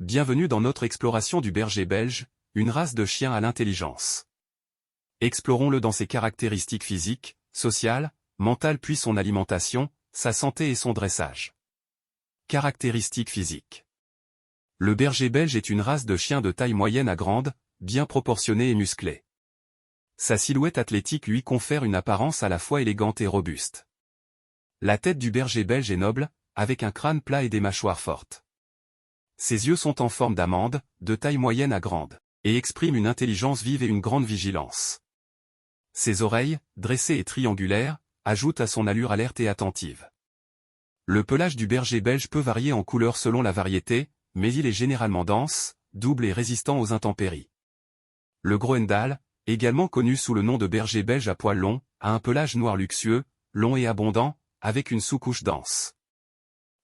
Bienvenue dans notre exploration du berger belge, une race de chien à l'intelligence. Explorons-le dans ses caractéristiques physiques, sociales, mentales puis son alimentation, sa santé et son dressage. Caractéristiques physiques. Le berger belge est une race de chien de taille moyenne à grande, bien proportionnée et musclée. Sa silhouette athlétique lui confère une apparence à la fois élégante et robuste. La tête du berger belge est noble, avec un crâne plat et des mâchoires fortes. Ses yeux sont en forme d'amande, de taille moyenne à grande, et expriment une intelligence vive et une grande vigilance. Ses oreilles, dressées et triangulaires, ajoutent à son allure alerte et attentive. Le pelage du berger belge peut varier en couleur selon la variété, mais il est généralement dense, double et résistant aux intempéries. Le Groendahl, également connu sous le nom de berger belge à poils longs, a un pelage noir luxueux, long et abondant, avec une sous-couche dense.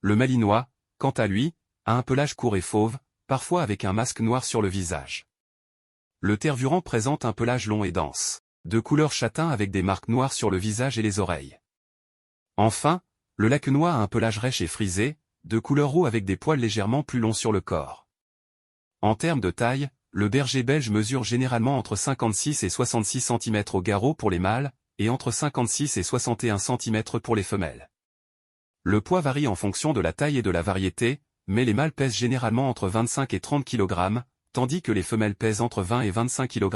Le Malinois, quant à lui, a un pelage court et fauve, parfois avec un masque noir sur le visage. Le Tervuren présente un pelage long et dense, de couleur châtain avec des marques noires sur le visage et les oreilles. Enfin, le Lacquenois a un pelage rêche et frisé, de couleur roux avec des poils légèrement plus longs sur le corps. En termes de taille, le berger belge mesure généralement entre 56 et 66 cm au garrot pour les mâles, et entre 56 et 61 cm pour les femelles. Le poids varie en fonction de la taille et de la variété, mais les mâles pèsent généralement entre 25 et 30 kg, tandis que les femelles pèsent entre 20 et 25 kg.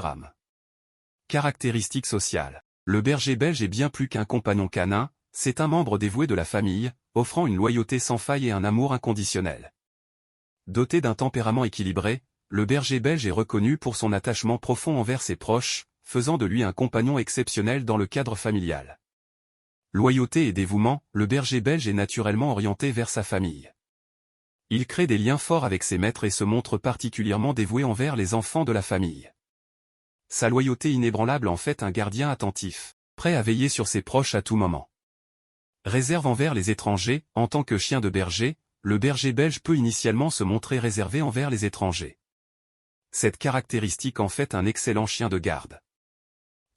Caractéristiques sociales. Le berger belge est bien plus qu'un compagnon canin, c'est un membre dévoué de la famille, offrant une loyauté sans faille et un amour inconditionnel. Doté d'un tempérament équilibré, le berger belge est reconnu pour son attachement profond envers ses proches, faisant de lui un compagnon exceptionnel dans le cadre familial. Loyauté et dévouement, le berger belge est naturellement orienté vers sa famille. Il crée des liens forts avec ses maîtres et se montre particulièrement dévoué envers les enfants de la famille. Sa loyauté inébranlable en fait un gardien attentif, prêt à veiller sur ses proches à tout moment. Réserve envers les étrangers, en tant que chien de berger, le berger belge peut initialement se montrer réservé envers les étrangers. Cette caractéristique en fait un excellent chien de garde.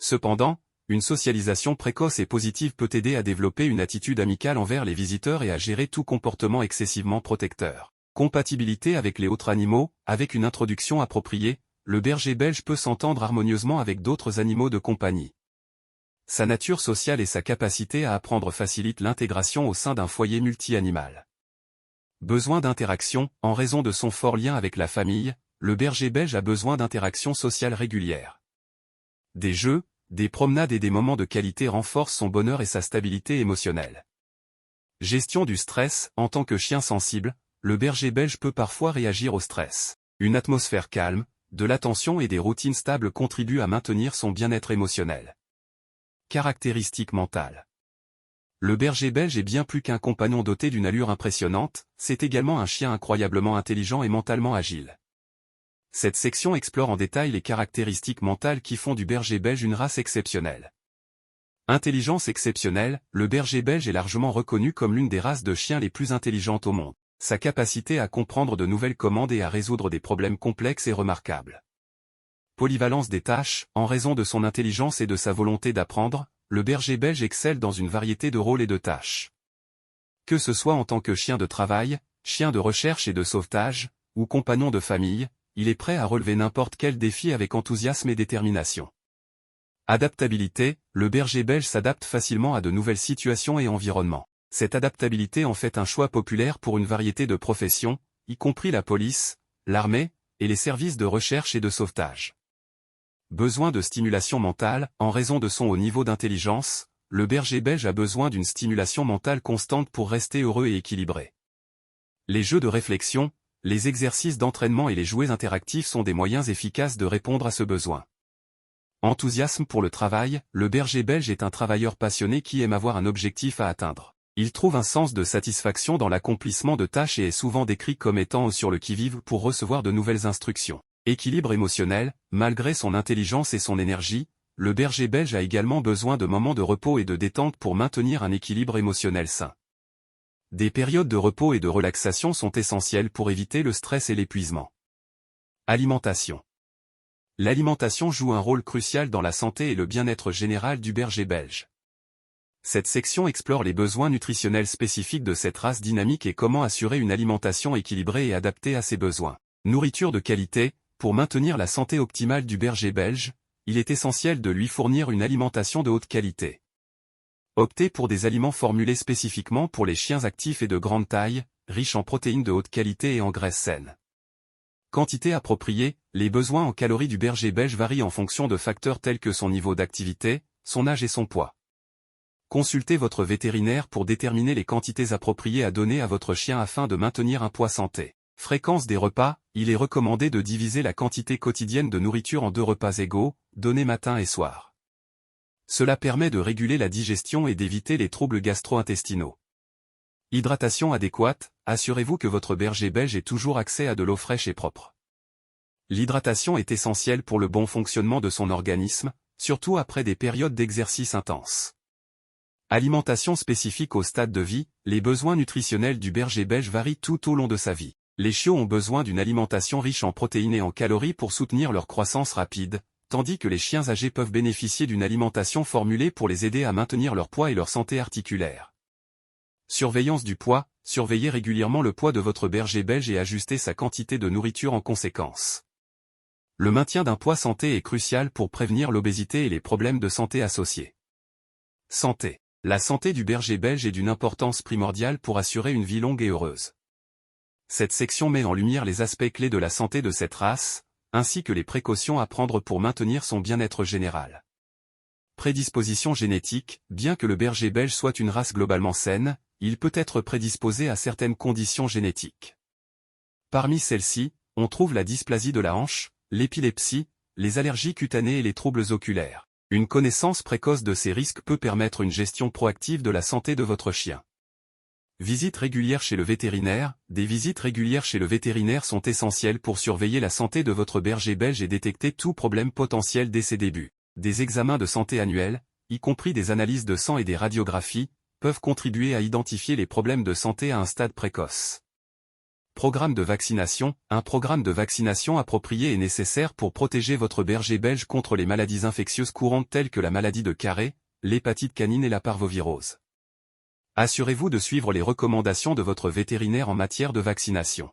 Cependant, une socialisation précoce et positive peut aider à développer une attitude amicale envers les visiteurs et à gérer tout comportement excessivement protecteur. Compatibilité avec les autres animaux, avec une introduction appropriée, le berger belge peut s'entendre harmonieusement avec d'autres animaux de compagnie. Sa nature sociale et sa capacité à apprendre facilitent l'intégration au sein d'un foyer multi-animal. Besoin d'interaction, en raison de son fort lien avec la famille, le berger belge a besoin d'interactions sociales régulières. Des jeux, des promenades et des moments de qualité renforcent son bonheur et sa stabilité émotionnelle. Gestion du stress. En tant que chien sensible, le berger belge peut parfois réagir au stress. Une atmosphère calme, de l'attention et des routines stables contribuent à maintenir son bien-être émotionnel. Caractéristiques mentales. Le berger belge est bien plus qu'un compagnon doté d'une allure impressionnante, c'est également un chien incroyablement intelligent et mentalement agile. Cette section explore en détail les caractéristiques mentales qui font du berger belge une race exceptionnelle. Intelligence exceptionnelle, le berger belge est largement reconnu comme l'une des races de chiens les plus intelligentes au monde. Sa capacité à comprendre de nouvelles commandes et à résoudre des problèmes complexes est remarquable. Polyvalence des tâches, en raison de son intelligence et de sa volonté d'apprendre, le berger belge excelle dans une variété de rôles et de tâches. Que ce soit en tant que chien de travail, chien de recherche et de sauvetage, ou compagnon de famille, il est prêt à relever n'importe quel défi avec enthousiasme et détermination. Adaptabilité, le berger belge s'adapte facilement à de nouvelles situations et environnements. Cette adaptabilité en fait un choix populaire pour une variété de professions, y compris la police, l'armée, et les services de recherche et de sauvetage. Besoin de stimulation mentale, en raison de son haut niveau d'intelligence, le berger belge a besoin d'une stimulation mentale constante pour rester heureux et équilibré. Les jeux de réflexion, les exercices d'entraînement et les jouets interactifs sont des moyens efficaces de répondre à ce besoin. Enthousiasme pour le travail, le berger belge est un travailleur passionné qui aime avoir un objectif à atteindre. Il trouve un sens de satisfaction dans l'accomplissement de tâches et est souvent décrit comme étant sur le qui-vive pour recevoir de nouvelles instructions. Équilibre émotionnel, malgré son intelligence et son énergie, le berger belge a également besoin de moments de repos et de détente pour maintenir un équilibre émotionnel sain. Des périodes de repos et de relaxation sont essentielles pour éviter le stress et l'épuisement. Alimentation. L'alimentation joue un rôle crucial dans la santé et le bien-être général du berger belge. Cette section explore les besoins nutritionnels spécifiques de cette race dynamique et comment assurer une alimentation équilibrée et adaptée à ses besoins. Nourriture de qualité. Pour maintenir la santé optimale du berger belge, il est essentiel de lui fournir une alimentation de haute qualité. Optez pour des aliments formulés spécifiquement pour les chiens actifs et de grande taille, riches en protéines de haute qualité et en graisses saines. Quantité appropriée. Les besoins en calories du berger belge varient en fonction de facteurs tels que son niveau d'activité, son âge et son poids. Consultez votre vétérinaire pour déterminer les quantités appropriées à donner à votre chien afin de maintenir un poids santé. Fréquence des repas. Il est recommandé de diviser la quantité quotidienne de nourriture en 2 repas égaux, donnés matin et soir. Cela permet de réguler la digestion et d'éviter les troubles gastro-intestinaux. Hydratation adéquate. Assurez-vous que votre berger belge ait toujours accès à de l'eau fraîche et propre. L'hydratation est essentielle pour le bon fonctionnement de son organisme, surtout après des périodes d'exercice intense. Alimentation spécifique au stade de vie. Les besoins nutritionnels du berger belge varient tout au long de sa vie. Les chiots ont besoin d'une alimentation riche en protéines et en calories pour soutenir leur croissance rapide, tandis que les chiens âgés peuvent bénéficier d'une alimentation formulée pour les aider à maintenir leur poids et leur santé articulaire. Surveillance du poids. Surveillez régulièrement le poids de votre berger belge et ajustez sa quantité de nourriture en conséquence. Le maintien d'un poids santé est crucial pour prévenir l'obésité et les problèmes de santé associés. Santé. La santé du berger belge est d'une importance primordiale pour assurer une vie longue et heureuse. Cette section met en lumière les aspects clés de la santé de cette race, ainsi que les précautions à prendre pour maintenir son bien-être général. Prédisposition génétique. Bien que le berger belge soit une race globalement saine, il peut être prédisposé à certaines conditions génétiques. Parmi celles-ci, on trouve la dysplasie de la hanche, l'épilepsie, les allergies cutanées et les troubles oculaires. Une connaissance précoce de ces risques peut permettre une gestion proactive de la santé de votre chien. Visites régulières chez le vétérinaire. Des visites régulières chez le vétérinaire sont essentielles pour surveiller la santé de votre berger belge et détecter tout problème potentiel dès ses débuts. Des examens de santé annuels, y compris des analyses de sang et des radiographies, peuvent contribuer à identifier les problèmes de santé à un stade précoce. Programme de vaccination. Un programme de vaccination approprié est nécessaire pour protéger votre berger belge contre les maladies infectieuses courantes telles que la maladie de Carré, l'hépatite canine et la parvovirose. Assurez-vous de suivre les recommandations de votre vétérinaire en matière de vaccination.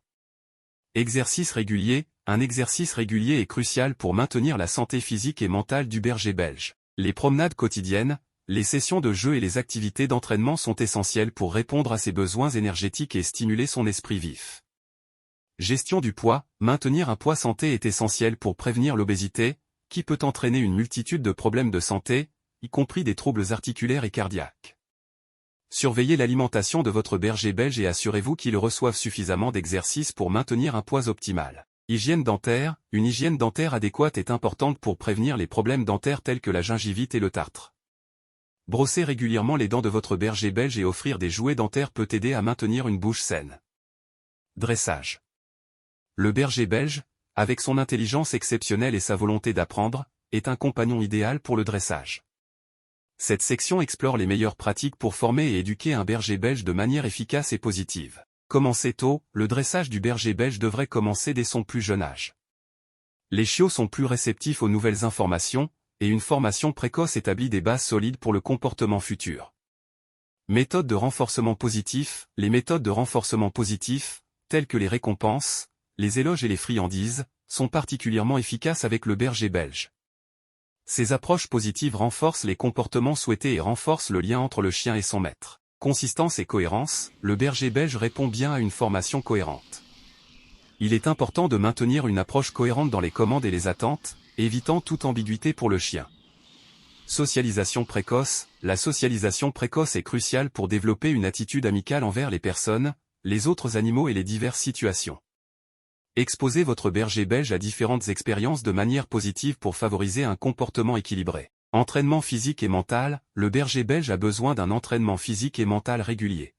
Exercice régulier. Un exercice régulier est crucial pour maintenir la santé physique et mentale du berger belge. Les promenades quotidiennes, les sessions de jeu et les activités d'entraînement sont essentielles pour répondre à ses besoins énergétiques et stimuler son esprit vif. Gestion du poids. Maintenir un poids santé est essentiel pour prévenir l'obésité, qui peut entraîner une multitude de problèmes de santé, y compris des troubles articulaires et cardiaques. Surveillez l'alimentation de votre berger belge et assurez-vous qu'il reçoive suffisamment d'exercice pour maintenir un poids optimal. Hygiène dentaire. Une hygiène dentaire adéquate est importante pour prévenir les problèmes dentaires tels que la gingivite et le tartre. Brosser régulièrement les dents de votre berger belge et offrir des jouets dentaires peut aider à maintenir une bouche saine. Dressage. Le berger belge, avec son intelligence exceptionnelle et sa volonté d'apprendre, est un compagnon idéal pour le dressage. Cette section explore les meilleures pratiques pour former et éduquer un berger belge de manière efficace et positive. Commencez tôt. Le dressage du berger belge devrait commencer dès son plus jeune âge. Les chiots sont plus réceptifs aux nouvelles informations, et une formation précoce établit des bases solides pour le comportement futur. Méthodes de renforcement positif. Les méthodes de renforcement positif, telles que les récompenses, les éloges et les friandises, sont particulièrement efficaces avec le berger belge. Ces approches positives renforcent les comportements souhaités et renforcent le lien entre le chien et son maître. Consistance et cohérence. Le berger belge répond bien à une formation cohérente. Il est important de maintenir une approche cohérente dans les commandes et les attentes, évitant toute ambiguïté pour le chien. Socialisation précoce. La socialisation précoce est cruciale pour développer une attitude amicale envers les personnes, les autres animaux et les diverses situations. Exposez votre berger belge à différentes expériences de manière positive pour favoriser un comportement équilibré. Entraînement physique et mental. Le berger belge a besoin d'un entraînement physique et mental régulier.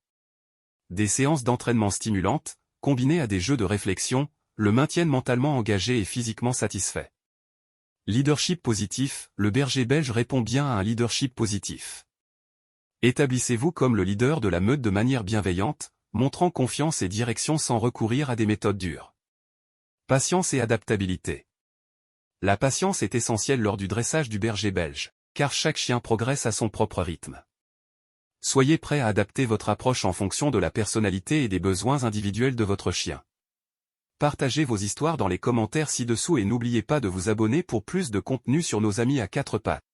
Des séances d'entraînement stimulantes, combinées à des jeux de réflexion, le maintiennent mentalement engagé et physiquement satisfait. Leadership positif. Le berger belge répond bien à un leadership positif. Établissez-vous comme le leader de la meute de manière bienveillante, montrant confiance et direction sans recourir à des méthodes dures. Patience et adaptabilité. La patience est essentielle lors du dressage du berger belge, car chaque chien progresse à son propre rythme. Soyez prêt à adapter votre approche en fonction de la personnalité et des besoins individuels de votre chien. Partagez vos histoires dans les commentaires ci-dessous et n'oubliez pas de vous abonner pour plus de contenu sur nos amis à quatre pattes.